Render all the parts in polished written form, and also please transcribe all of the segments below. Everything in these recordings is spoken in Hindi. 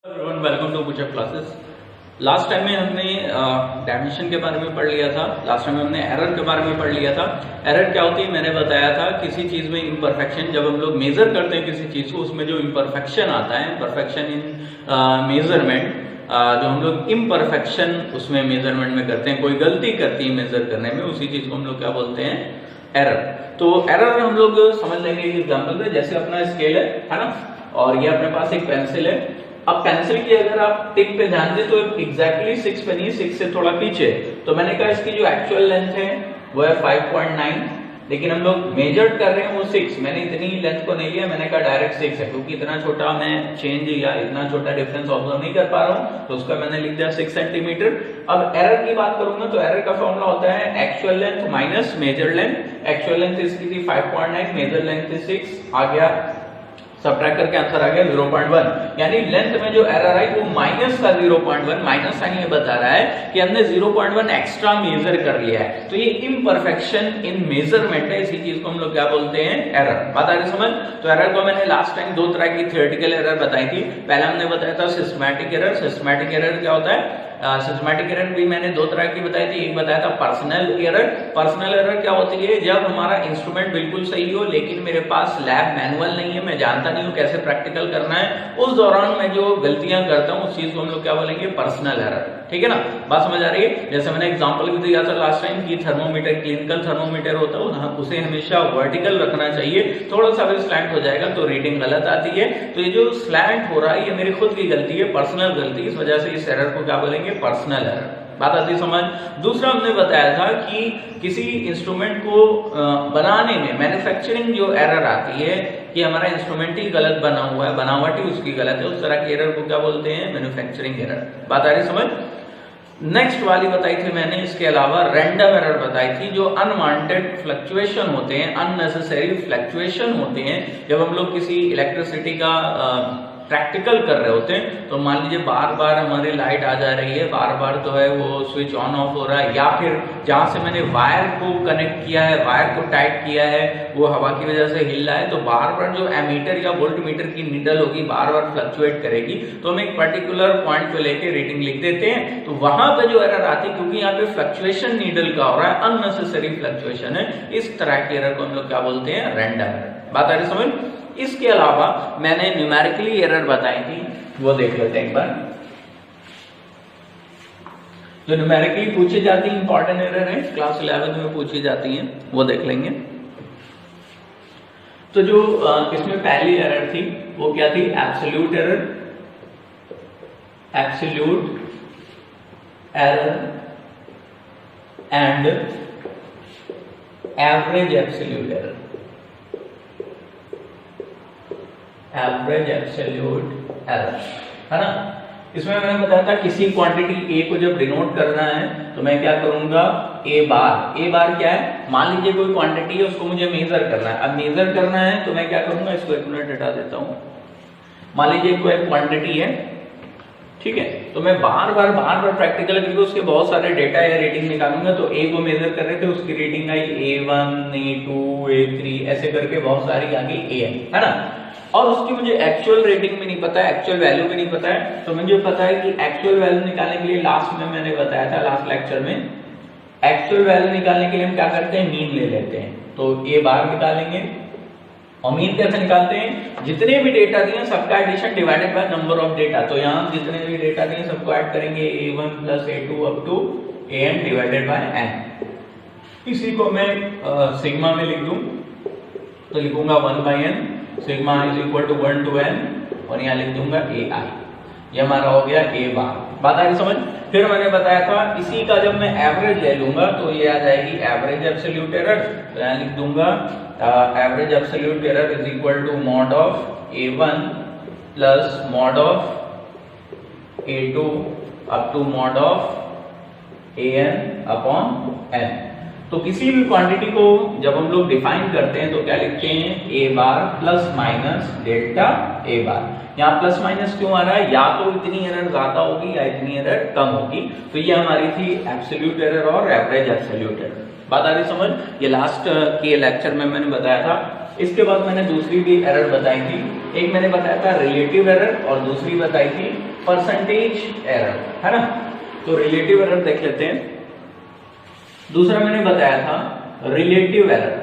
Welcome to pushup classes. Last time में हमने डायमेंशन के बारे में पढ़ लिया था। लास्ट टाइम में हमने एरर के बारे में पढ़ लिया था। एरर क्या होती है मैंने बताया था, किसी चीज में इम्परफेक्शन, जब हम लोग मेजर करते हैं किसी चीज को, उसमें जो इम्परफेक्शन आता है, परफेक्शन इन मेजरमेंट, जो हम लोग इम्परफेक्शन उसमें मेजरमेंट में करते हैं, कोई गलती करती है मेजर करने में, उसी चीज को हम लोग क्या बोलते हैं, एरर। तो एरर हम लोग समझ लेंगे एग्जाम्पल से। जैसे अपना स्केल है ना, और ये अपने पास एक पेंसिल है। अब पेंसिल की अगर आप टिप पे ध्यान दें तो एग्जैक्टली 6 पे नहीं, 6 से थोड़ा पीछे। तो मैंने कहा इसकी जो एक्चुअल लेंथ है वो है 5.9, लेकिन हम लोग मेजर्ड कर रहे हैं वो 6। मैंने इतनी लेंथ को नहीं लिया, मैंने कहा डायरेक्ट 6 है, क्योंकि इतना छोटा मैं चेंज या इतना छोटा डिफरेंस ऑब्जर्व नहीं कर पा रहा हूँ, तो उसका मैंने लिख दिया 6 सेंटीमीटर। अब एरर की बात करूंगा तो एरर का फॉर्मूला होता है actual length minus major length. Actual length इसकी थी 5.9, मेजर लेंथ थी 6, आ गया सब्ट्रैक्ट करके आंसर आ गया 0.1। यानी लेंथ में जो एरर आई वो माइनस का 0.1। माइनस साइन ये बता रहा है कि हमने 0.1 एक्स्ट्रा मेजर कर लिया है। तो ये इम्परफेक्शन इन मेजरमेंट है, इसी चीज को हम लोग क्या बोलते हैं, एरर। बात आ रही समझ? तो एरर को मैंने लास्ट टाइम दो तरह की थ्योरेटिकल एरर बताई थी। पहला हमने बताया था सिस्टमैटिक एरर। सिस्टमैटिक एरर क्या होता है? सिस्टमैटिक एरर भी मैंने दो तरह की बताई थी। एक बताया था पर्सनल एरर। पर्सनल एरर क्या होती है? जब हमारा इंस्ट्रूमेंट बिल्कुल सही हो लेकिन मेरे पास लैब मैनुअल नहीं है, मैं जानता नहीं हूँ कैसे प्रैक्टिकल करना है, उस दौरान मैं जो गलतियां करता हूँ उस चीज को हम लोग क्या बोलेंगे, पर्सनल एरर। ठीक है ना, बात समझ आ रही है? जैसे मैंने एग्जांपल भी दिया था लास्ट टाइम कि थर्मोमीटर, क्लिनिकल थर्मोमीटर होता है, उसे हमेशा वर्टिकल रखना चाहिए। थोड़ा सा भी स्लैंट हो जाएगा तो रीडिंग गलत आती है। तो ये जो स्लैंट हो रहा है ये मेरी खुद की गलती है, पर्सनल गलती। इस वजह से इस एरर को क्या बोलेंगे, पर्सनल एरर। बात आती समझ? दूसरा हमने बताया था कि किसी इंस्ट्रूमेंट को बनाने में मैन्युफैक्चरिंग जो एरर आती है कि हमारा इंस्ट्रूमेंट ही गलत बना हुआ है, बनावट ही उसकी गलत है, उस तरह के एरर को क्या बोलते हैं, मैन्युफैक्चरिंग एरर। बात आ रही समझ? नेक्स्ट वाली बताई थी मैंने, इसके अलावा रैंडम एरर बताई थी, जो अनवांटेड फ्लक्चुएशन होते हैं, अननेसेसरी फ्लक्चुएशन होते हैं। जब हम लोग किसी इलेक्ट्रिसिटी का प्रैक्टिकल कर रहे होते हैं तो मान लीजिए बार बार हमारी लाइट आ जा रही है, बार बार तो है वो स्विच ऑन ऑफ हो रहा है, या फिर जहां से मैंने वायर को कनेक्ट किया है, वायर को टाइट किया है, वो हवा की वजह से हिल रहा है, तो बार बार जो एमीटर या वोल्ट मीटर की नीडल होगी बार बार फ्लक्चुएट करेगी। तो हम एक पर्टिकुलर पॉइंट को लेके रीडिंग लिख देते हैं, तो वहां पे जो एरर आती है, क्योंकि यहाँ पे फ्लक्चुएशन नीडल का हो रहा है, अननेसेसरी फ्लक्चुएशन है, इस तरह के एरर को हम लोग क्या बोलते हैं, रैंडम एरर। बात आ रही समझ? इसके अलावा मैंने न्यूमेरिकली एरर बताई थी, वो देख लेते हैं एक बार। जो न्यूमेरिकली पूछी जाती है, इंपॉर्टेंट एरर है, क्लास 11 में पूछी जाती है, वो देख लेंगे। तो जो इसमें पहली एरर थी वो क्या थी, absolute error. Absolute error and average absolute error. Average absolute error है ना। इसमें मैंने बताया था किसी क्वांटिटी ए को जब डिनोट करना है तो मैं क्या करूंगा, ए बार। ए बार क्या है, मान लीजिए कोई क्वांटिटी है, उसको मुझे मेजर करना है। अब मेजर करना है तो मैं क्या करूंगा, इसको एक मिनट हटा देता हूं। मान लीजिए कोई क्वांटिटी है, ठीक है, तो मैं बार बार प्रैक्टिकल करके उसके बहुत सारे डेटा या रेटिंग निकालूंगा। तो ए को मेजर कर रहे थे, उसकी रेटिंग आई A1, A2, A3, ऐसे करके बहुत सारी आ गई है ना। और उसकी मुझे एक्चुअल रेटिंग भी नहीं पता है, एक्चुअल वैल्यू भी नहीं पता है। तो मुझे पता है कि एक्चुअल वैल्यू निकालने के लिए लास्ट में मैंने बताया था, लास्ट लेक्चर में, एक्चुअल वैल्यू निकालने के लिए हम क्या करते हैं, मीन ले लेते हैं। तो ए बार निकालेंगे, और मीन कैसे निकालते हैं, जितने भी डेटा दिए सबका addition divided by number of data. तो यहाँ जितने भी डेटा दिए सबको ऐड करेंगे, A1 plus A2 up to AN divided by N। इसी को मैं सिग्मा में लिख दूं, तो लिखूंगा 1/n, sigma is equal to 1 to n, और यहाँ लिख दूंगा AI। ये हमारा हो गया A बार। बात आ रही समझ? फिर मैंने बताया था इसी का जब मैं एवरेज ले लूंगा तो ये आ जाएगी एवरेज एब्सोल्यूट एरर। तो यहाँ लिख दूंगा average absolute error is equal to mod of A1 plus mod of A2 up to mod of AN upon N। तो किसी भी क्वांटिटी को जब हम लोग डिफाइन करते हैं तो क्या लिखते हैं, ए bar plus minus delta a बार। यहाँ प्लस माइनस क्यों आ रहा है, या तो इतनी एरर ज्यादा होगी या इतनी एरर कम होगी। तो ये हमारी थी एब्सोल्यूट एरर और एवरेज एब्सोल्यूट एरर। बात आ रही समझ? ये लास्ट के लेक्चर में मैंने बताया था इसके बाद मैंने दूसरी भी एरर बताई थी, एक मैंने बताया था रिलेटिव एरर और दूसरी बताई थी परसेंटेज एरर, है ना। तो रिलेटिव एरर देख लेते हैं। दूसरा मैंने बताया था रिलेटिव एरर,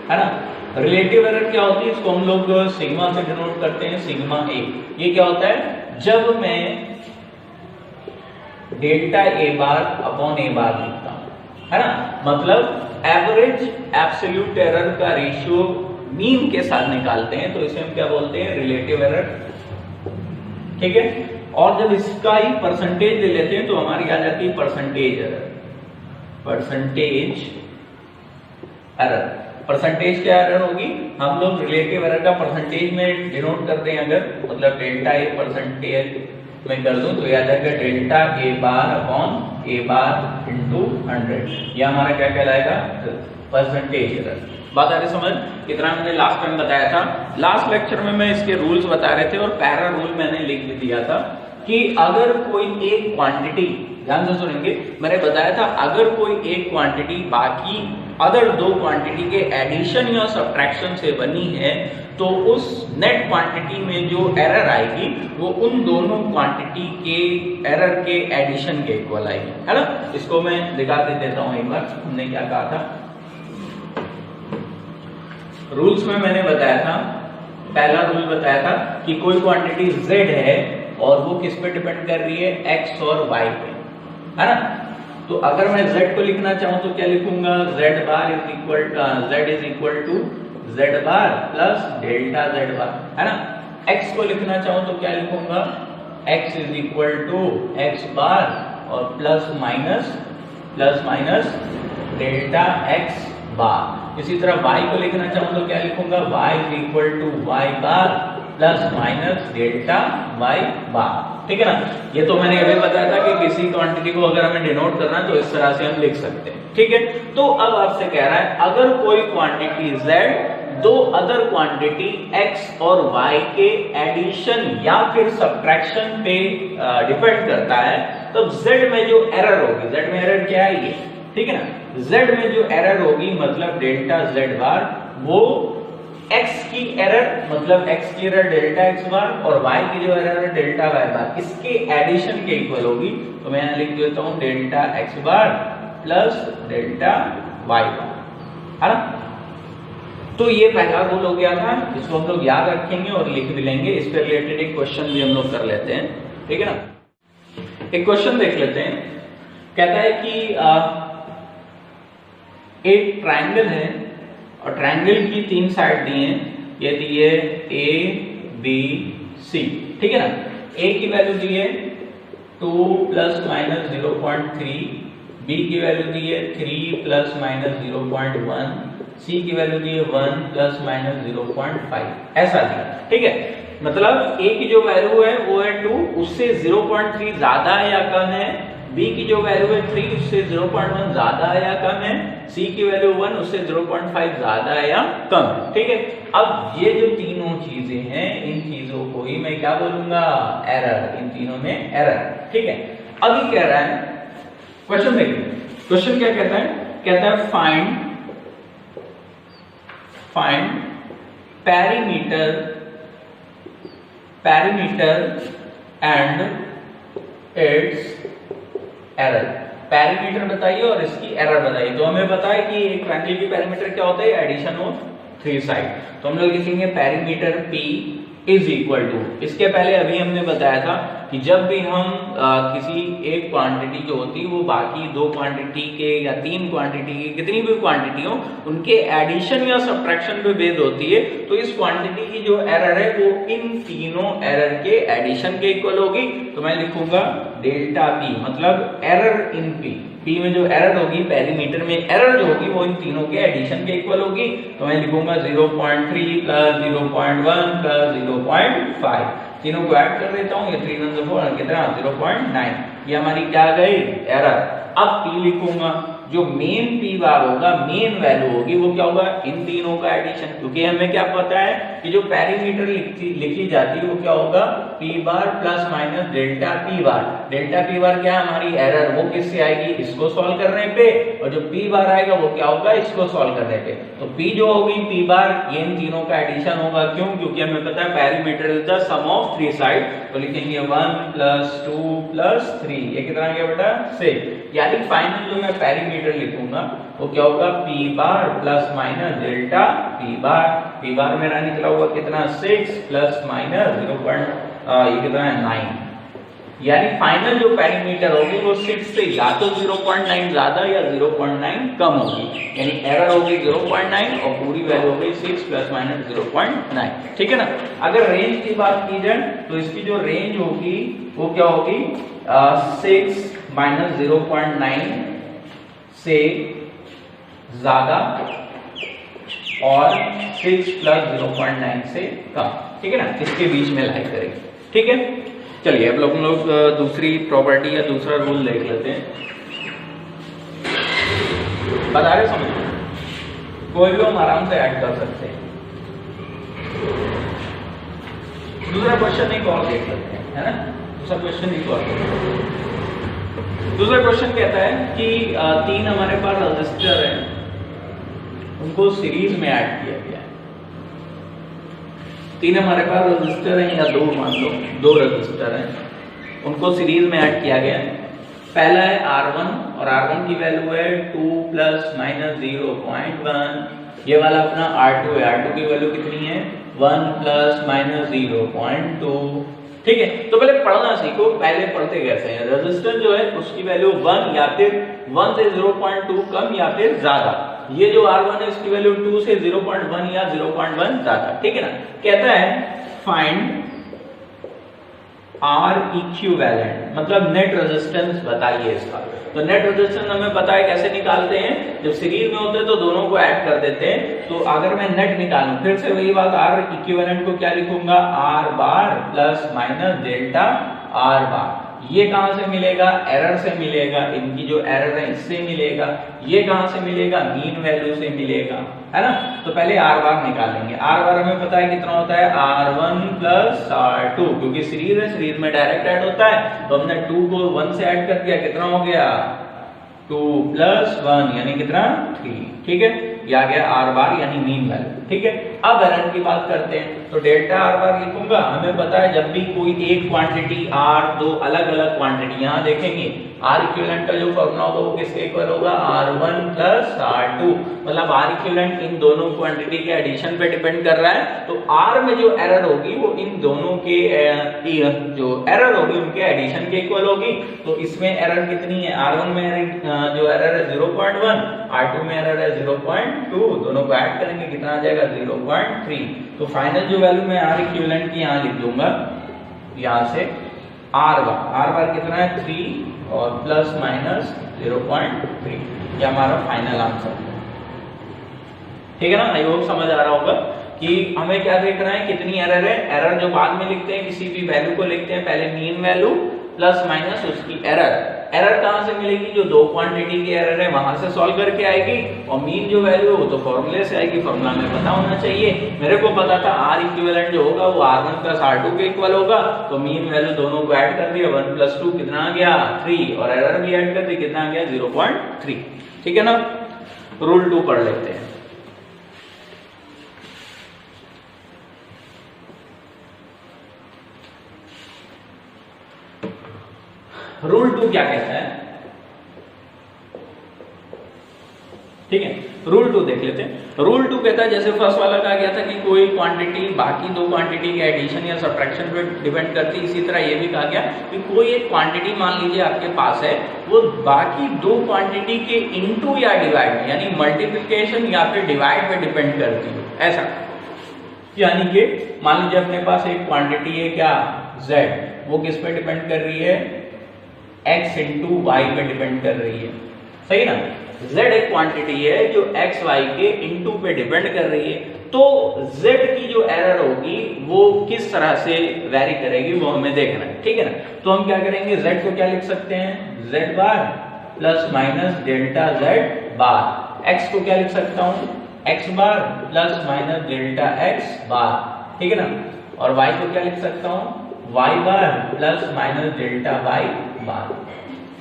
है ना। रिलेटिव एरर क्या होती है, इसको हम लोग सिग्मा से डिनोट करते हैं, सिग्मा ए। ये क्या होता है, जब मैं delta a bar upon a बार लिखता हूं, है ना, मतलब एवरेज एब्सोल्यूट एरर का रेशियो मीन के साथ निकालते हैं, तो इसे हम क्या बोलते हैं, रिलेटिव एरर, ठीक है। और जब इसका ही परसेंटेज ले लेते हैं तो हमारी आ जाती है percentage error. Percentage error, percentage क्या एरर होगी, हम लोग रिलेटिव एरर का परसेंटेज में डिनोट करते हैं, अगर मतलब डेल्टा ए परसेंटेज में कर दूं तो याद आएगा delta a bar upon a bar into 100, यह हमारा क्या कहलाएगा, परसेंटेज एरर। बात आ रही समझ, इतना मैंने लास्ट टाइम बताया था। लास्ट लेक्चर में मैं इसके रूल्स बता रहे थे और पैरा रूल मैंने लिख भी दिया था कि अगर कोई एक क्वांटिटी, ध्यान से सुनेंगे, मैंने बताया था अगर कोई एक क्वांटिटी बाकी अदर दो क्वांटिटी के एडिशन या सब्ट्रैक्शन से बनी है तो उस नेट क्वांटिटी में जो एरर आएगी वो उन दोनों क्वांटिटी के एरर के एडिशन के इक्वल आएगी, है ना। इसको मैं दिखा देता हूं एक बार, हमने क्या कहा था रूल्स में। मैंने बताया था, पहला रूल बताया था कि कोई क्वांटिटी z है और वो किस पे डिपेंड कर रही है, x और y पे, है ना। तो अगर मैं z को लिखना चाहूं तो क्या लिखूंगा, z bar is equal to z bar plus delta z bar, है ना। x को लिखना चाहूं तो क्या लिखूंगा, x is equal to x bar और plus minus delta x bar. इसी तरह y को लिखना चाहूं तो क्या लिखूंगा, y is equal to y bar plus minus delta y bar, ठीक है ना। ये तो मैंने अभी बताया था कि किसी क्वांटिटी को अगर हमें डिनोट करना है तो इस तरह से हम लिख सकते हैं, ठीक है। तो अब आपसे कह रहा है अगर कोई क्वांटिटी z दो अदर क्वांटिटी x और y के एडिशन या फिर सब्ट्रैक्शन पे डिपेंड करता है, तो z में जो एरर होगी, z में एरर क्या है ये, ठीक है ना, z में जो एरर होगी मतलब डेल्टा z बार, वो x की एरर मतलब x की एरर डेल्टा x बार और y की जो एरर है डेल्टा y बार, इसके एडिशन के इक्वल होगी। तो मैं यहां लिख देता हूं delta x bar plus delta y बार, है ना। तो ये पहला रूल हो गया था, इसको हम लोग याद रखेंगे और लिख भी लेंगे। इस पे रिलेटेड एक क्वेश्चन भी हम लोग कर लेते हैं, ठीक है ना। एक क्वेश्चन देख लेते हैं, कहता है कि एक ट्रायंगल है और ट्रायंगल की तीन साइड दी हैं, ये दी है ए बी सी, ठीक है ना। ए की वैल्यू दी है 2 प्लस माइनस 0.3, बी की वैल्यू दी है 3 प्लस माइनस 0.1, सी की वैल्यू दी है 1 प्लस माइनस 0.5, ऐसा दिया, ठीक है। मतलब ए की जो वैल्यू है वो है 2, उससे 0.3 ज्यादा है या कम है, बी की जो वैल्यू है 3 उससे 0.1 ज्यादा है या कम है, सी की वैल्यू 1 उससे 0.5 ज्यादा है या कम है, ठीक है। अब ये जो तीनों चीजें हैं, इन चीजों को ही मैं क्या बोलूंगा, एरर, इन तीनों में एरर, ठीक है। अभी कह रहा है क्वेश्चन देखिए, क्वेश्चन क्या कहता है, कहता है find parameter and it's error. Parameter बताइए और इसकी एरर बताइए। तो हमें पता है कि एक ट्रायंगल की पैरामीटर क्या होता है, एडिशन ऑफ थ्री साइड। तो हम लोग लिखेंगे parameter P is equal to, इसके पहले अभी हमने बताया था कि जब भी हम किसी एक क्वांटिटी जो होती है वो बाकी दो क्वांटिटी के या तीन क्वांटिटी की, कितनी भी क्वांटिटी हो, उनके एडिशन या सब्ट्रैक्शन पे बेस्ड होती है, तो इस क्वांटिटी की जो एरर है वो इन तीनों एरर के एडिशन के इक्वल होगी। तो मैं लिखूंगा डेल्टा P, मतलब एरर इन P में जो एरर होगी, पैरामीटर में एरर जो होगी वो इन तीनों के एडिशन के इक्वल होगी। तो मैं लिखूंगा 0.3 प्लस 0.1 प्लस 0.5, तीनों को ऐड कर देता हूँ, ये 3 × 4 कितना 0.9, ये हमारी क्या गई एरर। अब P लिखूंगा, जो मेन P बार होगा, मेन वैल्यू होगी वो क्या होगा, इन तीनों का एडिशन, क्योंकि हमें क्या पता है कि जो पैरामीटर लिखी जाती है वो क्या होगा, पी बार प्लस माइनस डेल्टा पी बार। डेल्टा पी बार क्या है हमारी एरर, वो किससे आएगी, इसको सॉल्व करने पे, और जो पी बार आएगा वो क्या होगा, इसको सॉल्व करने पे। तो पी जो होगी पी बार, ये इन तीनों का एडिशन होगा। क्यों, क्योंकि हमें पता है perimeter is the sum of three side. तो लिखेंगे 1 + 2 + 3, ये कितना आ गया बेटा 6। यानी फाइनल जो मैं पेरीमीटर लिखूंगा वो क्या होगा, पी बार प्लस माइनस डेल्टा पी बार। पी बार मेरा निकला हुआ कितना 6 प्लस माइनस 0. ये कितना है 9। यानी फाइनल जो पेरीमीटर होगी वो 6 से या तो 0.9 ज्यादा या 0.9 कम होगी। यानी एरर होगी 0.9 और पूरी वैल्यू होगी 6 ± 0.9। ठीक है ना। अगर रेंज की बात की जाए तो इसकी जो रेंज होगी वो क्या होगी, 6 - 0.9 से ज्यादा और 6 + 0.9 से कम। ठीक है ना, इसके बीच में लाई करेंगे। ठीक है, चलिए अब हम लोग दूसरी प्रॉपर्टी या दूसरा रूल देख लेते हैं। बता रहे समझ, कोई भी हम आराम से ऐड कर सकते हैं। दूसरा क्वेश्चन एक और देख लेते हैं, है ना। दूसरा क्वेश्चन एक और, दूसरा क्वेश्चन कहता है कि 3 हमारे पास रजिस्टर हैं, उनको सीरीज में ऐड किया गया है। 3 हमारे पास रजिस्टर हैं या 2, मान लो 2 रजिस्टर हैं, उनको सीरीज में ऐड किया गया है। पहला है R1 और R1 की वैल्यू है 2 ± 0.1। ये वाला अपना R2 है, R2 की वैल्यू कितनी है 1 ± 0.2। ठीक है, तो पहले पढ़ना सीखो। पहले पढ़ते कैसे हैं, रेजिस्टेंस जो है उसकी वैल्यू 1 या फिर 1 से 0.2 कम या फिर ज्यादा। ये जो R1 है इसकी वैल्यू 2 से 0.1 या 0.1 ज्यादा। ठीक है ना। कहता है फाइंड R इक्विवेलेंट, मतलब नेट रेजिस्टेंस बताइए इसका। तो नेट रेजिस्टेंस हमें पता है कैसे निकालते हैं, जब सीरीज में होते हैं तो दोनों को ऐड कर देते हैं। तो अगर मैं नेट निकालूं, फिर से वही बात, R इक्विवेलेंट को क्या लिखूंगा, R बार प्लस माइनस डेल्टा R बार। ये कहां से मिलेगा, एरर से मिलेगा, इनकी जो एरर है इससे मिलेगा। ये कहां से मिलेगा, मीन वैल्यू से मिलेगा, है ना। तो पहले R बार निकालेंगे। R बार हमें पता है कितना होता है, R1 + R2, क्योंकि सीरीज है, सीरीज में डायरेक्ट ऐड होता है। तो हमने 2 को 1 से ऐड कर दिया, कितना हो गया 2 + 1 यानी कितना 3। ठीक है, ये आ गया R बार यानी मीन वैल्यू। ठीक है, अब एरर की बात करते हैं। तो डेल्टा R बार लिखूंगा। हमें पता है जब भी कोई एक क्वांटिटी R, 2 अलग अलग क्वांटिटी, यहां देखेंगे R इक्विवेलेंट का जो फॉर्मूला होगा वो किसके इक्वल होगा, R1 + R2। मतलब R इक्विवेलेंट इन दोनों क्वांटिटी के एडिशन पे डिपेंड कर रहा है। तो R में जो एरर होगी वो इन दोनों के जो एरर होगी उनके एडिशन के इक्वल होगी। तो इसमें एरर कितनी है, R1 में जो एरर है 0.1, R2 में एरर है 0.2, दोनों को ऐड करेंगे कितना आ जाएगा 0.3। तो फाइनल जो वैल्यू मैं R इक्विवेलेंट की यहाँ लिख दूंगा, यहाँ से R बार कितना है 3 और प्लस माइनस 0.3, ये हमारा फाइनल आंसर है। ठीक है ना। आई होप समझ आ रहा होगा कि हमें क्या देख रहा है, कितनी एरर है। एरर जो बाद में लिखते हैं, किसी भी वैल्यू को लिखते हैं पहले मीन वैल्यू प्लस माइनस उसकी एरर। एरर कहां से मिलेगी, जो 2 क्वांटिटी की एरर है वहां से सॉल्व करके आएगी। और मीन जो वैल्यू है वो तो फॉर्मूले से आएगी, फॉर्मूला में पता होना चाहिए। मेरे को पता था R इक्विवेलेंट जो होगा वो R1 + R2 के इक्वल होगा। तो मीन वैल्यू दोनों को ऐड कर दिया, 1 + 2 कितना आ गया 3, और एरर भी ऐड कर दी, कितना आ गया 0.3। ठीक है ना। रूल 2 पढ़ लेते हैं। रूल 2 क्या कहता है, ठीक है। रूल 2 देख लेते हैं। रूल 2 कहता है, जैसे फर्स्ट वाला कहा गया था कि कोई क्वांटिटी बाकी 2 क्वांटिटी के एडिशन या सब्ट्रैक्शन पे डिपेंड करती है, इसी तरह ये भी कहा गया कि कोई एक क्वांटिटी मान लीजिए आपके पास है, वो बाकी 2 क्वांटिटी के इनटू या डिवाइड यानी मल्टीप्लिकेशन या फिर डिवाइड पे डिपेंड करती है। ऐसा यानी कि मान लीजिए अपने पास एक क्वांटिटी है क्या Z, वो किस पे डिपेंड कर रही है, x × y पे डिपेंड कर रही है, सही ना। z एक क्वांटिटी है जो x y के इनटू पे डिपेंड कर रही है। तो z की जो एरर होगी वो किस तरह से वेरी करेगी वो हमें देखना है। ठीक है ना। तो हम क्या करेंगे, z को क्या लिख सकते हैं, z bar plus minus delta z बार। x को क्या लिख सकता हूं, x bar plus minus delta x bar. ठीक है ना। और y को क्या लिख सकता हूं, y bar plus minus delta y बार।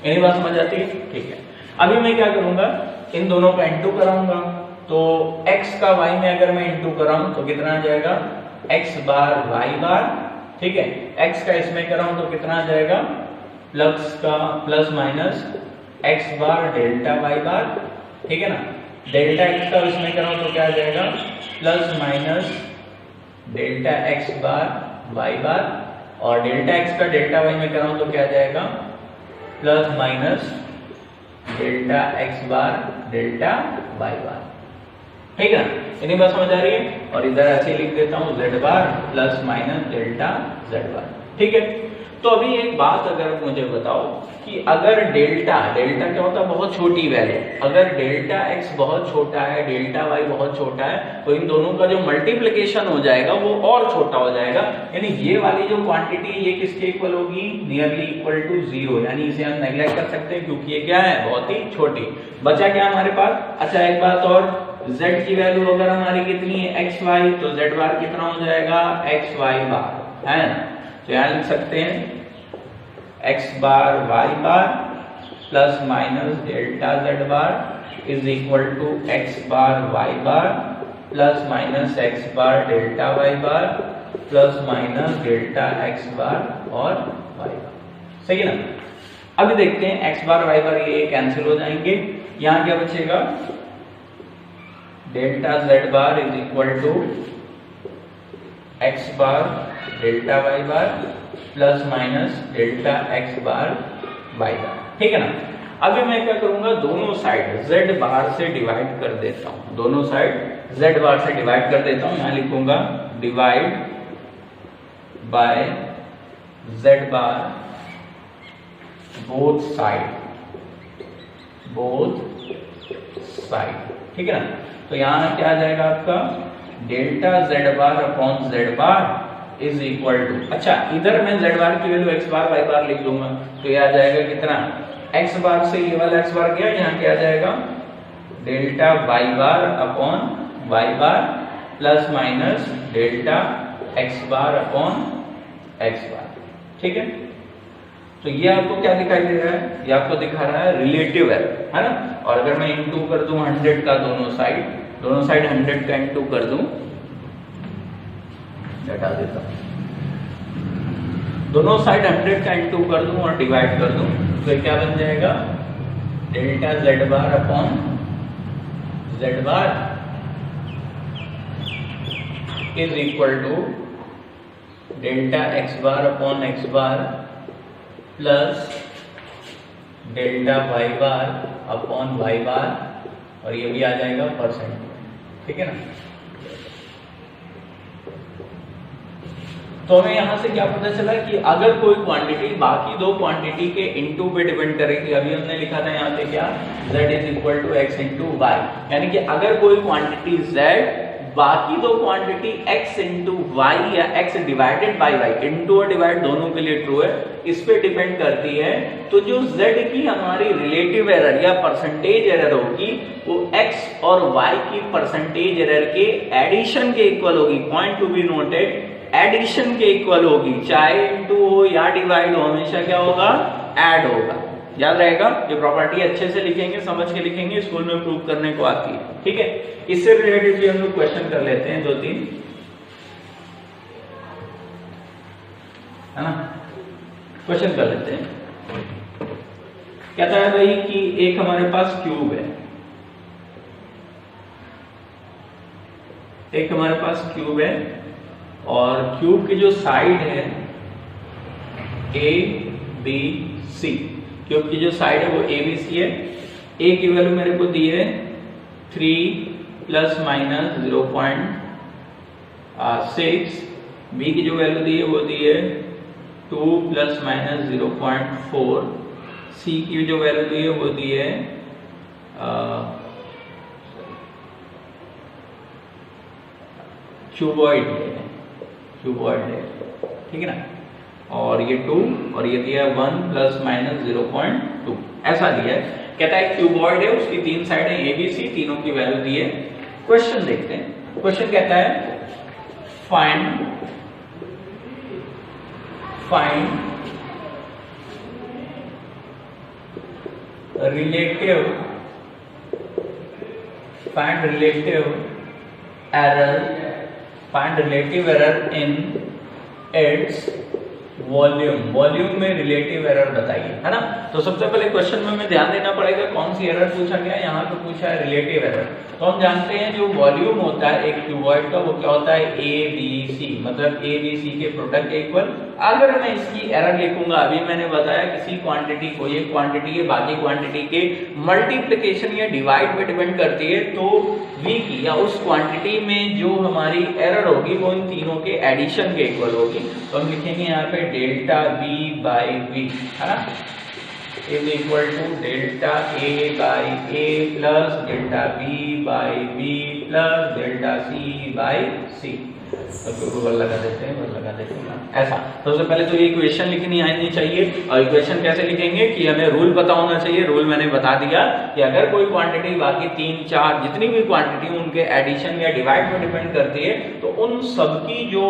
यानी बात समझ आती है? ठीक है। अभी मैं क्या करूंगा, इन दोनों का इंटू कराऊंगा, तो x का y में अगर मैं इंटू कराऊं तो कितना आ जाएगा, x बार y बार, ठीक है। x का इसमें कराऊं तो कितना आ जाएगा, plus minus x bar delta y bar, ठीक है ना। डेल्टा x का इसमें कराऊं तो क्या आ जाएगा, plus minus delta x bar y bar, और डेल्टा x का डेल्टा y में कराऊं तो क्या आ जाएगा, plus minus delta x bar delta y bar, ठीक है ना। इतनी बात समझ आ रही है। और इधर ऐसे लिख देता हूं z bar plus minus delta z बार, ठीक है। तो अभी एक बात अगर मुझे बताओ कि अगर डेल्टा क्या होता है, बहुत छोटी वैल्यू, अगर डेल्टा x बहुत छोटा है, डेल्टा y बहुत छोटा है, तो इन दोनों का जो मल्टीप्लिकेशन हो जाएगा वो और छोटा हो जाएगा। यानी ये वाली जो क्वांटिटी ये किसके इक्वल होगी, नियरली इक्वल टू 0, यानी इसे हम नेग्लेक्ट कर सकते हैं क्योंकि ये क्या है, बहुत ही छोटी। बचा क्या हमारे पास, अच्छा एक बात और, z की वैल्यू अगर हमारी कितनी है xy, तो z बार कितना हो जाएगा, xy बार, है ना। तो यहां लिख सकते हैं x bar y bar plus minus delta z bar is equal to x bar y bar plus minus x bar delta y bar plus minus delta x bar और y बार, सही है ना। अभी देखते हैं x बार y बार ये कैंसिल हो जाएंगे, यहां क्या बचेगा, delta z bar is equal to x bar delta y bar plus minus delta x bar y bar, ठीक है ना। अभी मैं क्या करूंगा, दोनों साइड z बार से डिवाइड कर देता हूं, दोनों साइड z बार से डिवाइड कर देता हूं। यहां लिखूंगा divide by z bar both side, ठीक है ना। तो यहां क्या आ जाएगा आपका, delta z bar upon z bar is equal to, अच्छा इधर मैं z बार की value x bar y bar लिख लूंगा, तो ये आ जाएगा कितना, x बार से ये वाला x बार गया, यहाँ क्या आ जाएगा, delta y bar upon y bar plus minus delta x bar upon x bar, ठीक है। तो ये आपको क्या दिखाई दे रहा है, ये आपको दिखा रहा है रिलेटिव एरर, है ना। और अगर मैं इंटू कर दूं 100 का दोनों साइड 100 का इंटू कर दूं, हटा देता हूं, दोनों साइड 100 का इंटू कर दूं और डिवाइड कर दूं, तो क्या बन जाएगा, delta z bar upon z bar is equal to delta x bar upon x bar plus delta y bar upon y bar, और ये भी आ जाएगा परसेंट, ठीक है ना। तो हमें यहां से क्या पता चला कि अगर कोई क्वांटिटी बाकी दो क्वांटिटी के इनटू पे डिपेंड करेगी, अभी हमने लिखा था यहाँ पे क्या, z is equal to x into y, यानी कि अगर कोई क्वांटिटी z बाकी दो क्वांटिटी x इंटू वाई या x divided by y, into और डिवाइड दोनों के लिए ट्रू है, इस पे डिपेंड करती है, तो जो z की हमारी रिलेटिव एरर या परसेंटेज एरर होगी वो x और y की परसेंटेज एरर के एडिशन के इक्वल होगी। Point to be noted, addition के इक्वल होगी, चाहे इंटू हो या डिवाइड हो, हमेशा क्या होगा, ऐड होगा। याद रहेगा, ये प्रॉपर्टी अच्छे से लिखेंगे, समझ के लिखेंगे, स्कूल में प्रूव करने को आती है, ठीक है। इससे रिलेटेड भी हम लोग क्वेश्चन कर लेते हैं 2-3, है ना। क्वेश्चन कर लेते हैं। कहता है भाई कि एक हमारे पास क्यूब है, एक हमारे पास क्यूब है, और क्यूब की जो साइड है ए बी सी, क्यूब की जो साइड है वो ए बी सी है। ए की वैल्यू मेरे को दी है 3 प्लस माइनस 0.6, बी की जो वैल्यू दी है वो दी है 2 प्लस माइनस 0.4, सी की जो वैल्यू दी है वो दी है क्यूबॉइड है, ठीक है ना। और ये 2 और ये दिया 1 प्लस माइनस 0.2, ऐसा दिया है। कहता है क्यूबॉइड है, उसकी 3 साइड है ए बी सी, तीनों की वैल्यू दी है। क्वेश्चन देखते हैं। क्वेश्चन कहता है find relative error in its volume में रिलेटिव एरर बताइए, है ना। तो सबसे पहले क्वेश्चन में हमें ध्यान देना पड़ेगा कौन सी एरर पूछा गया है। यहाँ पे पूछा है रिलेटिव एरर। तो हम जानते हैं जो वॉल्यूम होता है एक क्यूबॉइड का वो क्या होता है, ए बी सी, मतलब ए बी सी के प्रोडक्ट के इक्वल। अगर मैं इसकी एरर लिखूंगा, अभी मैंने बताया किसी क्वांटिटी को, ये क्वांटिटी है बाकी क्वांटिटी के मल्टीप्लिकेशन या डिवाइड पे डिपेंड करती है, तो v की या उस क्वांटिटी में जो हमारी एरर होगी वो इन तीनों के एडिशन के इक्वल होगी। तो हम लिखेंगे यहाँ पे डेल्टा v बाई वी, है ना, is equal to delta a by a plus delta b by b plus delta c by c। तो बल लगा देते हैं ऐसा। तो सबसे पहले तो ये इक्वेशन लिखनी आनी चाहिए, और इक्वेशन कैसे लिखेंगे कि हमें रूल पता होना चाहिए। रूल मैंने बता दिया कि अगर कोई क्वांटिटी बाकी 3, 4 जितनी भी क्वांटिटी उनके एडिशन या डिवाइड पर डिपेंड करती है, तो उन सबकी जो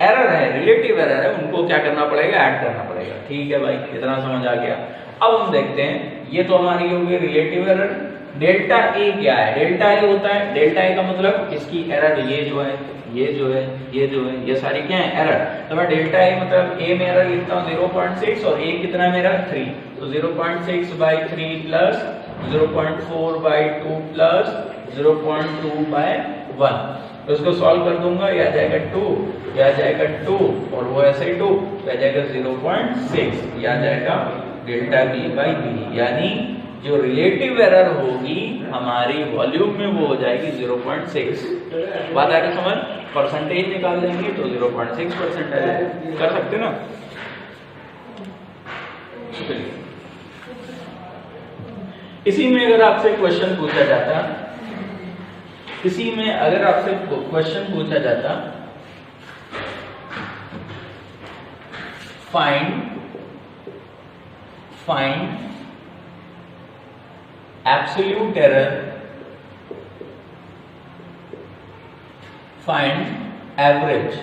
एरर है, रिलेटिव एरर है, उनको क्या करना पड़ेगा, ऐड करना पड़ेगा। ठीक है भाई, इतना समझ आ गया। अब हम देखते हैं, ये तो हमारी हो गई रिलेटिव एरर। डेल्टा ए क्या है, डेल्टा ए होता है, डेल्टा ए का मतलब इसकी एरर, ये जो है, ये जो है, ये जो है, ये सारी क्या है, एरर। तो मैं डेल्टा ए मतलब ए में एरर लिखता हूँ 0.6 और ए कितना है मेरा 3, तो 0.6 by 3 plus 0.4 by 2 plus 0.2 by 1। तो इसको सॉल्व कर दूंगा, यह आ जाएगा 2, यह आ जाएगा 2 और वो ऐसे ही 2, तो आ जाएगा 0.6, यह आ जाएगा डेल्टा बी बाई बी। यानी जो रिलेटिव एरर होगी हमारी वॉल्यूम में वो हो जाएगी 0.6। बात आ रही समझ? परसेंटेज निकाल देंगे तो 0.6% आ जाएगा। कर सकते ना? इसी में अगर आपसे क्वेश्चन पूछा जाता, इसी में अगर आपसे क्वेश्चन पूछा जाता, find absolute error, find average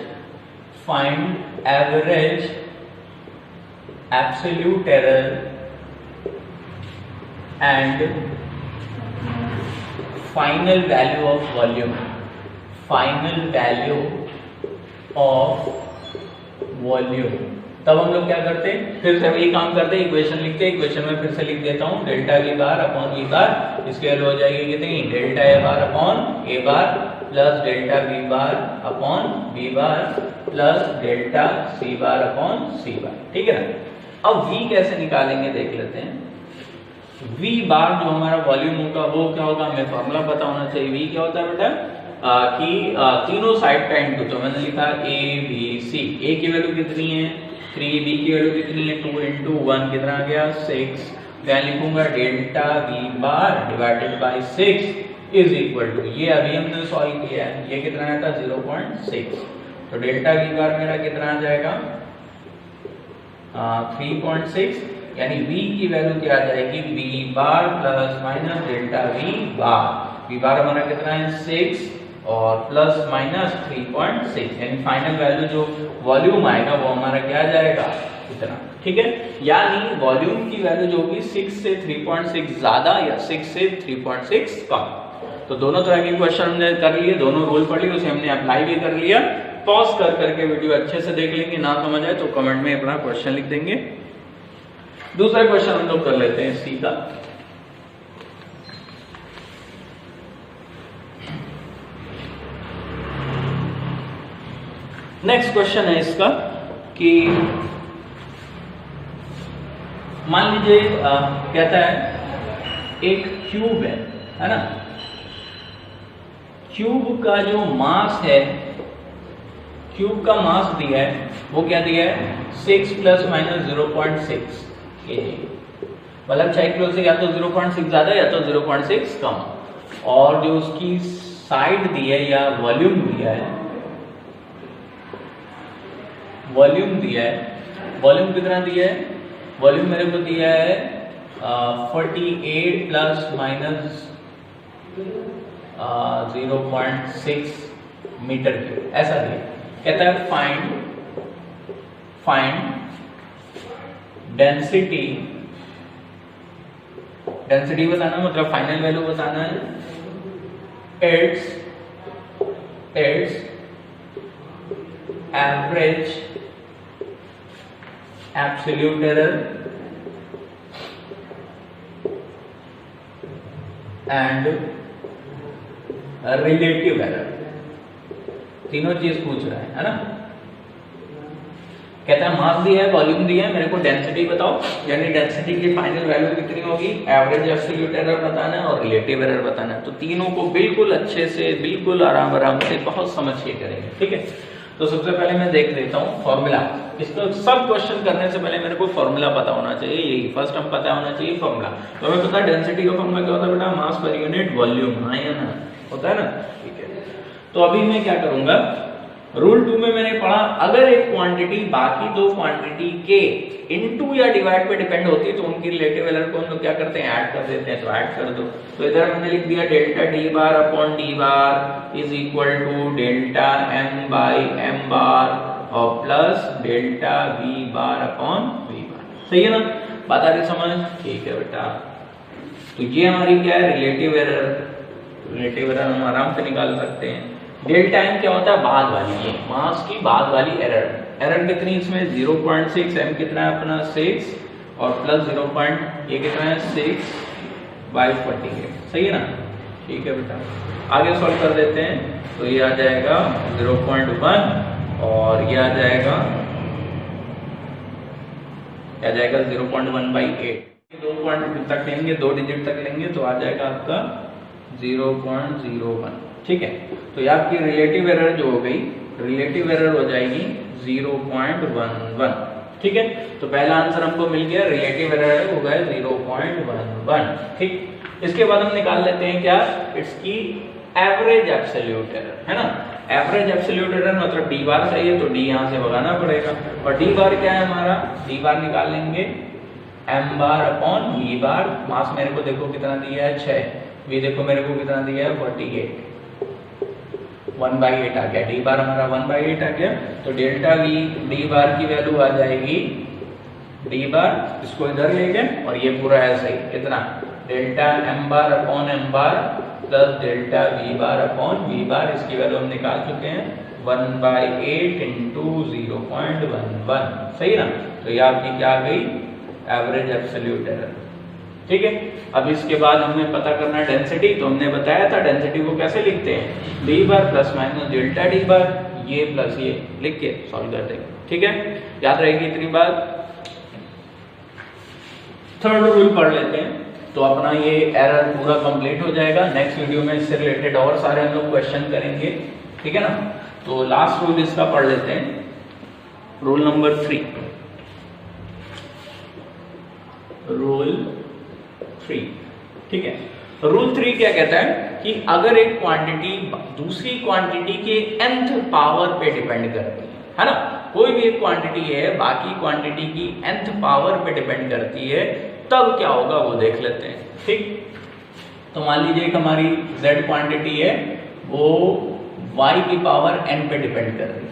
absolute error and final value of volume, तब हम लोग क्या करते हैं, फिर से वही काम करते हैं, इक्वेशन लिखते हैं। इक्वेशन में फिर से लिख देता हूँ, delta v bar upon v bar, इसके वैल्यू हो जाएगी कितनी, delta a bar upon a bar plus delta v bar upon v bar plus delta c bar upon c bar. ठीक है ना। अब वी कैसे निकालेंगे देख लेते हैं। वी बार जो हमारा वॉल्यूम होगा वो क्या होगा, हमें फॉर्मूला पता होना चाहिए। वी क्या होता है बेटा, कि तीनों साइड का इनटू, तो मैंने लिखा ए बी सी, ए की वैल्यू कितनी है 3, बी की वैल्यू कितनी है 2 into 1 कितना आ गया 6। मैं लिखूंगा delta v bar divided by 6 is equal to, ये अभी हमने सॉल्व किया है, ये कितना आया था 0.6। तो डेल्टा वी बार मेरा कितना आ जाएगा 3.6, यानी v की वैल्यू क्या आ जाएगी, v बार प्लस माइनस डेल्टा v बार। v बार हमारा कितना है 6 और प्लस माइनस 3.6, यानी फाइनल वैल्यू जो वॉल्यूम आएगा वो हमारा क्या आ जाएगा इतना। ठीक है, यानी वॉल्यूम की वैल्यू जो होगी 6 से 3.6 ज्यादा या 6 से 3.6 कम। तो दोनों तरह के क्वेश्चन हमने कर लिए, दोनों रूल पढ़ लिए, उसे हमने अप्लाई भी कर लिया। पॉज कर करके वीडियो अच्छे से देख लेंगे, ना समझ आए तो कमेंट में अपना क्वेश्चन लिख देंगे। दूसरा क्वेश्चन हम लोग कर लेते हैं सी का। नेक्स्ट क्वेश्चन है इसका कि मान लीजिए कहता है एक क्यूब है ना, क्यूब का जो मास है, क्यूब का मास दिया है वो क्या दिया है 6 प्लस माइनस 0.6 kg, मतलब 6 किलो से या तो 0.6 ज्यादा या तो 0.6 कम। और जो उसकी साइड दी है या वॉल्यूम दिया है, वॉल्यूम दिया है, वॉल्यूम कितना दिया है, वॉल्यूम मेरे को दिया है 48 प्लस माइनस 0.6 मीटर क्यूब, ऐसा दिया। कहता है फाइंड डेंसिटी, डेंसिटी बताना मतलब फाइनल वैल्यू बताना है, it's average absolute error and relative error, तीनों चीज पूछ रहा है ना। कहता है मास दिया है, वॉल्यूम दिया है, मेरे को डेंसिटी बताओ, यानी डेंसिटी की फाइनल वैल्यू कितनी होगी, एवरेज एब्सोल्यूट एरर बताना है और रिलेटिव एरर बताना है। तो तीनों को बिल्कुल अच्छे से, बिल्कुल आराम से बहुत समझ के करेंगे, ठीक है। तो सबसे पहले मैं देख लेता हूँ फॉर्मूला। इसको सब क्वेश्चन करने से पहले मेरे को फॉर्मूला पता होना चाहिए, यही फर्स्ट हम पता होना चाहिए फॉर्मूला। तो हमें पता है डेंसिटी का फॉर्मूला क्या होता है बेटा, मास पर यूनिट वॉल्यूम, हाँ या ना, होता है ना, ठीक है। तो अभी मैं क्या करूंगा, रूल 2 में मैंने पढ़ा, अगर एक क्वांटिटी बाकी दो क्वांटिटी के इनटू या डिवाइड पे डिपेंड होती है तो उनकी रिलेटिव एरर को हम लोग क्या करते हैं, ऐड कर देते हैं। तो ऐड कर दो। तो इधर मैंने लिख दिया delta d bar upon d bar is equal to delta m by m bar और plus delta v bar upon v bar. सही है ना, बात आ रही समझ, ठीक है बेटा। तो ये हमारी क्या है, रिलेटिव एरर। रिलेटिव एरर हम आराम से निकाल सकते हैं। डेल्टा एम क्या होता है, बाद वाली, ये मास की बाद वाली एरर। एरर कितनी इसमें 0.6, एम कितना है अपना 6 और प्लस 0. ये कितना है 6 बाई 48। सही है ना, ठीक है बेटा। आगे सॉल्व कर देते हैं। तो ये आ जाएगा 0.1 और ये आ जाएगा 0.1/8। 2 पॉइंट तक लेंगे, 2 डिजिट तक लेंगे तो आ जाएगा आपका 0.01। ठीक है। तो ये आपकी रिलेटिव एरर जो हो गई, रिलेटिव एरर हो जाएगी 0.11। ठीक है। तो पहला आंसर हमको मिल गया, रिलेटिव एरर हो गया 0.11। ठीक। इसके बाद हम निकाल लेते हैं क्या, इसकी एवरेज एब्सोल्यूट एरर, है ना। एवरेज एब्सोल्यूट एरर मतलब डी बार चाहिए तो डी यहाँ से भगाना पड़ेगा। और डी बार क्या है हमारा, डी बार निकाल लेंगे एम बार अपॉन वी बार। मास मेरे को देखो कितना दिया है 6, वी देखो मेरे को कितना दिया है 48, 1/8 आ गया। डी बार हमारा 1/8 आ गया। तो डेल्टा वी डी बार की वैल्यू आ जाएगी, डी बार इसको इधर ले गए और ये पूरा ऐसा ही कितना, delta m bar upon m bar plus delta v bar upon v bar. इसकी वैल्यू हम निकाल चुके हैं 1/8 इंटू 0.11। सही ना। तो ये आपकी क्या आ गई, एवरेज एब्सोल्यूट एरर। ठीक है। अब इसके बाद हमें पता करना है डेंसिटी। तो हमने बताया था डेंसिटी को कैसे लिखते हैं, डी बार प्लस माइनस डेल्टा डी बार, ये प्लस ये लिख के सॉल्व कर देंगे। ठीक है, याद रहेगी इतनी बात। थर्ड रूल पढ़ लेते हैं तो अपना ये एरर पूरा कंप्लीट हो जाएगा। नेक्स्ट वीडियो में इससे रिलेटेड और सारे हम लोग क्वेश्चन करेंगे। ठीक है ना। तो लास्ट रूल इसका पढ़ लेते हैं, रूल नंबर 3। रूल 3, ठीक है। रूल 3 क्या कहता है कि अगर एक क्वांटिटी दूसरी क्वांटिटी के nth पावर पे डिपेंड करती है ना, कोई भी एक क्वांटिटी है बाकी क्वांटिटी की nth पावर पे डिपेंड करती है, तब क्या होगा वो देख लेते हैं। ठीक। तो मान लीजिए एक हमारी z क्वांटिटी है, वो y की पावर n पे डिपेंड कर रही है।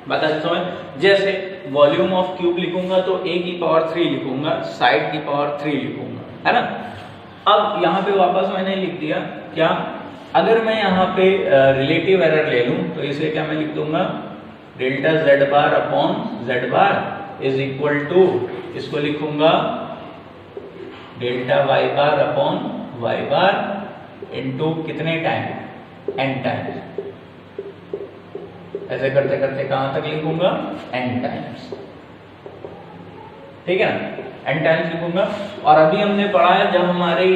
बता देता हूं, जैसे वॉल्यूम ऑफ क्यूब लिखूंगा तो a की पावर 3 लिखूंगा, साइड की पावर 3 लिखूंगा, है ना। अब यहाँ पे वापस मैंने लिख दिया क्या, अगर मैं यहाँ पे रिलेटिव एरर ले लूं तो इसे क्या मैं लिख दूंगा, delta z bar upon z bar is equal to, इसको लिखूंगा delta y bar upon y bar into कितने टाइम, n टाइम्स। ऐसे करते करते कहां तक लिखूंगा, n टाइम्स। ठीक है ना, n टाइम्स लिखूंगा। और अभी हमने पढ़ा है जब हमारे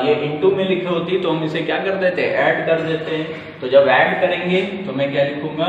ये इनटू में लिखे होती तो हम इसे क्या कर देते हैं, ऐड कर देते हैं। तो जब ऐड करेंगे तो मैं क्या लिखूंगा,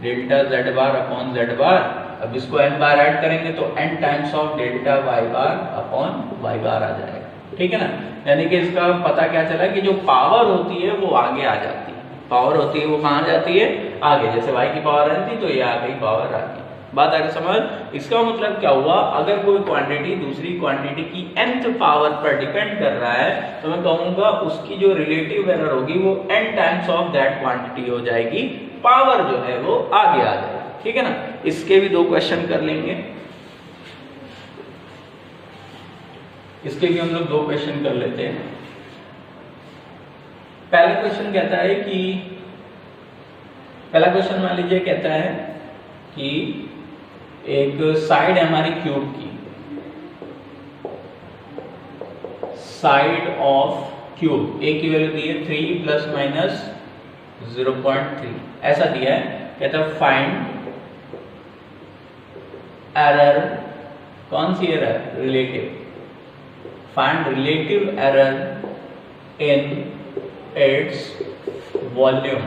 delta z bar upon z बार। अब इसको n बार ऐड करेंगे तो n times of delta y bar upon y बार आ जाएगा। ठीक है ना। यानी कि इसका पता क्या चला कि जो पावर होती है वो आगे आ जाती है, पावर होती है वो कहाँ जाती है, आगे। जैसे y की पावर n थी तो ये आ गई पावर आगे। बात आ रही समझ। इसका मतलब क्या हुआ, अगर कोई क्वांटिटी दूसरी क्वांटिटी की nth पावर पर डिपेंड कर रहा है तो मैं कहूंगा उसकी जो रिलेटिव एरर होगी वो n times of that quantity हो जाएगी, पावर जो है वो आगे आ जाएगी। ठीक है ना। इसके भी 2 क्वेश्चन कर लेंगे, इसके भी हम लोग 2 क्वेश्चन कर लेते हैं। पहला क्वेश्चन कहता है कि, पहला क्वेश्चन मान लीजिए कहता है कि एक साइड है हमारी क्यूब की, साइड ऑफ क्यूब, ए की वैल्यू दी है 3 प्लस माइनस 0.3 ऐसा दिया है। कहता है फाइंड एरर, कौन सी error, relative, find relative error in its volume.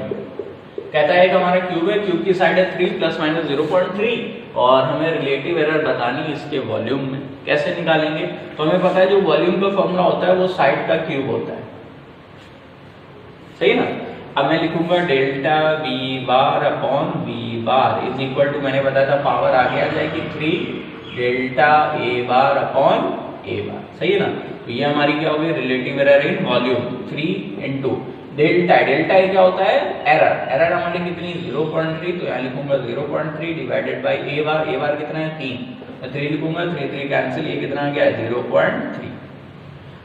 कहता है कि हमारा क्यूब है, क्यूब की साइड है 3 प्लस माइनस 0.3 और हमें रिलेटिव एरर बतानी इसके वॉल्यूम में। कैसे निकालेंगे, तो हमें पता है जो वॉल्यूम का फॉर्मूला होता है वो साइड का क्यूब होता है, सही ना। अब मैं लिखूंगा delta v bar upon v bar is equal to, मैंने बताया था पावर आगे आ जाएगी 3 delta a bar upon a बार, सही है ना। तो ये हमारी क्या होगी, relative error in volume 3 into delta, delta a क्या होता है, एरर, एरर हमारी कितनी 0.3, तो यहाँ लिखूंगा 0.3 डिवाइडेड बाई ए बार कितना है 3, मैं 3 लिखूंगा, 3 कैंसिल, ये कितना आ गया 0.3।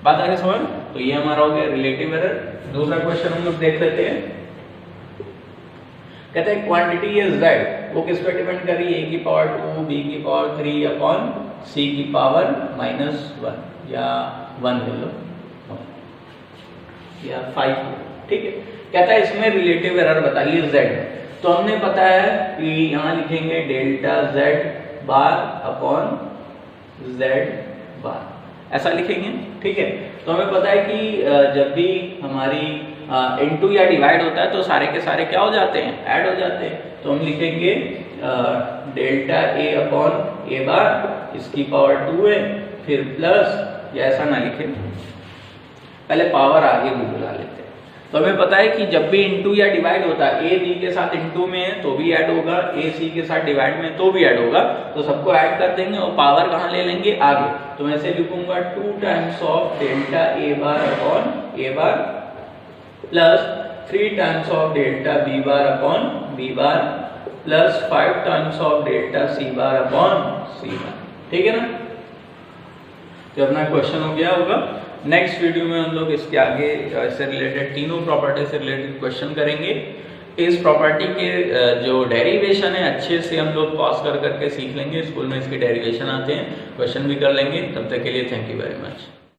बात आगे समझ। तो ये हमारा हो गया रिलेटिव एरर। दूसरा क्वेश्चन हम लोग देख लेते हैं। कहते हैं क्वांटिटी इज z, वो किस पे डिपेंड कर रही है, a की पावर 2 b की पावर 3 अपॉन c की पावर -1 या 1 ले लो या 5, ठीक है। कहता है इसमें रिलेटिव एरर बताइए z, तो हमने पता है कि यहाँ लिखेंगे delta z bar upon z बार, ऐसा लिखेंगे, ठीक है। तो हमें पता है कि जब भी हमारी इनटू या डिवाइड होता है तो सारे के सारे क्या हो जाते हैं, ऐड हो जाते हैं। तो हम लिखेंगे डेल्टा ए अपॉन ए बार, इसकी पावर 2 है, फिर प्लस, या ऐसा ना लिखें, पहले पावर आगे भी बुला लेते हैं। तो हमें पता है कि जब भी इनटू या डिवाइड होता है, ए बी के साथ इनटू में है तो भी ऐड होगा, ए सी के साथ डिवाइड में तो भी ऐड होगा, तो सबको ऐड कर देंगे और पावर कहाँ ले लेंगे, आगे। तो मैं ऐसे लिखूंगा 2 times of delta a bar upon a bar plus 3 times of delta b bar upon b bar plus 5 times of delta c bar upon c bar, ठीक है ना। तो अपना क्वेश्चन हो गया होगा। नेक्स्ट वीडियो में हम लोग इसके आगे इससे रिलेटेड तीनों प्रॉपर्टी से रिलेटेड क्वेश्चन करेंगे। इस प्रॉपर्टी के जो डेरिवेशन है अच्छे से हम लोग पॉज कर करके सीख लेंगे, स्कूल में इसके डेरिवेशन आते हैं, क्वेश्चन भी कर लेंगे। तब तक के लिए थैंक यू वेरी मच।